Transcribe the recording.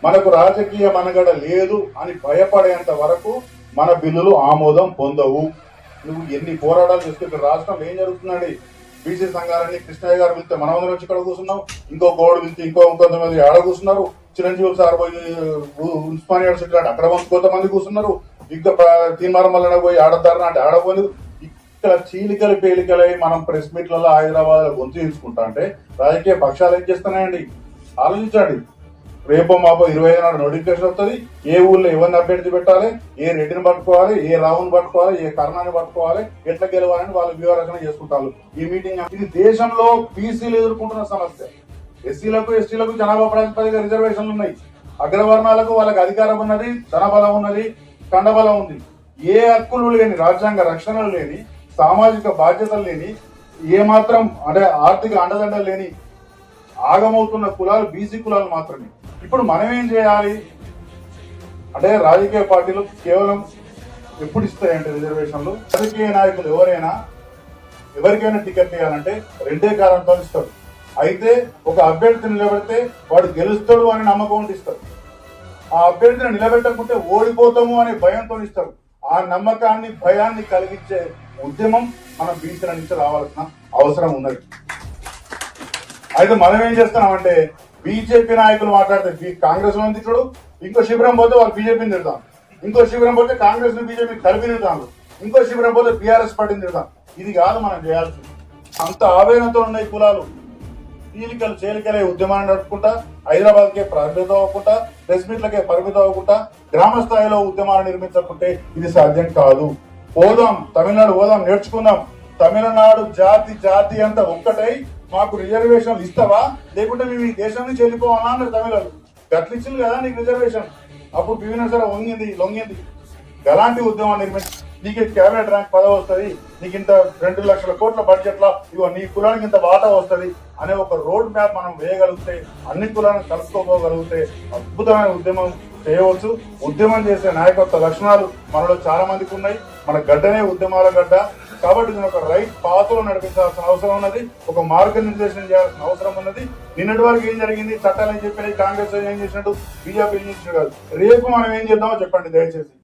మనకు రాజకీయ మనగడ లేదు అని భయపడేంత వరకు మన బిల్లులు ఆమోదం పొందవు. నువ్వు ఎన్ని పోరాటాలు చేస్తే ఇక్కడ రాష్ట్రం ఏం జరుగుతుందండి? బీసీ సంఘాలని కృష్ణయ్య గారు పిలిస్తే మనమందరం వచ్చి ఇక్కడ కూర్చున్నాం, ఇంకో గోడు పిలిస్తే కొంతమంది ఆడ కూర్చున్నారు, చిరంజీవి సార్ పోయి ఉస్మానియా యూనివర్సిటీ అక్కడ కొంతమంది కూర్చున్నారు, ఇంకా తీర్మానం వల్ల పోయి ఆడతారని అంటే ఆడపోలేదు. ఇక్కడ చీలికలు పేలికలై మనం ప్రెస్ మీట్లలో హైదరాబాద్ లో గొంతు తీసుకుంటా అంటే రాజకీయ పక్షాలు ఏం చేస్తున్నాయండి? ఆలోచించండి. రేపో మాపో 25 నాడు నోటిఫికేషన్ వస్తుంది. ఏ ఊళ్ళో ఎవరిని అభ్యర్థి పెట్టాలి, ఏ రెడ్డిని పట్టుకోవాలి, ఏ రావుని పట్టుకోవాలి, ఏ కర్ణాన్ని పట్టుకోవాలి, ఎట్లా గెలవాలని వాళ్ళు వ్యూహరచన చేసుకుంటారు. ఈ మీటింగ్ ఇది దేశంలో బీసీలు ఎదుర్కొంటున్న సమస్య. ఎస్సీలకు ఎస్టీలకు జనాభా ప్రాతిపదిక రిజర్వేషన్లు ఉన్నాయి. అగ్రవర్ణాలకు వాళ్ళకి అధికారం ఉన్నది, ధనబలం ఉన్నది, కండబలం ఉంది. ఏ హక్కులు లేని, రాజ్యాంగ రక్షణలు లేని, సామాజిక బాధ్యతలు లేని, ఏమాత్రం అంటే ఆర్థిక అండదండలు లేని ఆగమవుతున్న కులాలు బీసీ కులాలు మాత్రమే. ఇప్పుడు మనం ఏం చేయాలి అంటే రాజకీయ పార్టీలు కేవలం ఎప్పుడు ఇస్తాయంటే రిజర్వేషన్లు, రాజకీయ నాయకులు ఎవరికైనా టికెట్ ఇవ్వాలంటే 2 కారణంతో ఇస్తారు. అయితే ఒక అభ్యర్థిని నిలబెడితే వాడు గెలుస్తాడు అని నమ్మకం ఇస్తారు. ఆ అభ్యర్థిని నిలబెట్టకుంటే ఓడిపోతాము అనే భయంతో ఇస్తారు. ఆ నమ్మకాన్ని భయాన్ని కలిగించే ఉద్యమం మనం బీసీల నుంచి రావాల్సిన అవసరం ఉన్నది. అయితే మనం ఏం చేస్తున్నామంటే బీజేపీ నాయకులు మాట్లాడితే కాంగ్రెస్ లో తిట్టుడు, ఇంకో శిబిరం పోతే వాళ్ళు బీజేపీని తిడతాం, ఇంకో శిబిరం పోతే కాంగ్రెస్ ని బీజేపీ కలిపి తిడతాను, ఇంకో శిబిరం పోతే బీఆర్ఎస్ పార్టీని తిడతాం. ఇది కాదు మనం చేయాల్సింది. అంత ఆవేదనతో ఉన్నాయి కులాలు. చీలికలు చేలికలే ఉద్యమాన్ని నడుపుకుంటా, హైదరాబాద్కే పరిమితం అవ్వకుండా, ప్రెస్ మీట్లకే పరిమితం అవ్వకుండా, గ్రామ స్థాయిలో ఉద్యమాలు నిర్మించకుంటే ఇది సాధ్యం కాదు. పోదాం, తమిళనాడు పోదాం, నేర్చుకుందాం. తమిళనాడు జాతి అంతా ఒక్కటై మాకు రిజర్వేషన్లు ఇస్తావా, లేకుంటే మేము ఈ దేశం నుంచి వెళ్ళిపోవాలా అన్నారు తమిళనాడు. గట్లిచ్చింది కదా నీకు రిజర్వేషన్. అప్పుడు పివిన సరే లొంగింది. ఎలాంటి ఉద్యమం నిర్మించి నీకు క్యాబినెట్ ర్యాంక్ పదవి వస్తుంది, నీకు ఇంత 2 లక్షల కోట్ల బడ్జెట్ లో ఇగో నీ కులానికి ఇంత వాటా వస్తుంది అనే ఒక రోడ్ మ్యాప్ మనం వేయగలిగితే, అన్ని కులాలను కలుసుకోగలిగితే అద్భుతమైన ఉద్యమం చేయవచ్చు. ఉద్యమం చేసే నాయకత్వ లక్షణాలు మనలో చాలా మందికి ఉన్నాయి. మన గడ్డనే ఉద్యమాల గడ్డ. కాబట్టి దీని ఒక రైట్ పాత్రలో నడిపించాల్సిన అవసరం ఉన్నది, ఒక మార్గనిర్దేశం చేయాల్సిన అవసరం ఉన్నది. నిన్నటి వరకు ఏం జరిగింది, చట్టాలు ఏం చెప్పినాయి, కాంగ్రెస్ ఏం చేసినట్టు, బీజేపీ ఏం చేసినట్టు కాదు. రేపు మనం ఏం చేద్దామో చెప్పండి దయచేసి.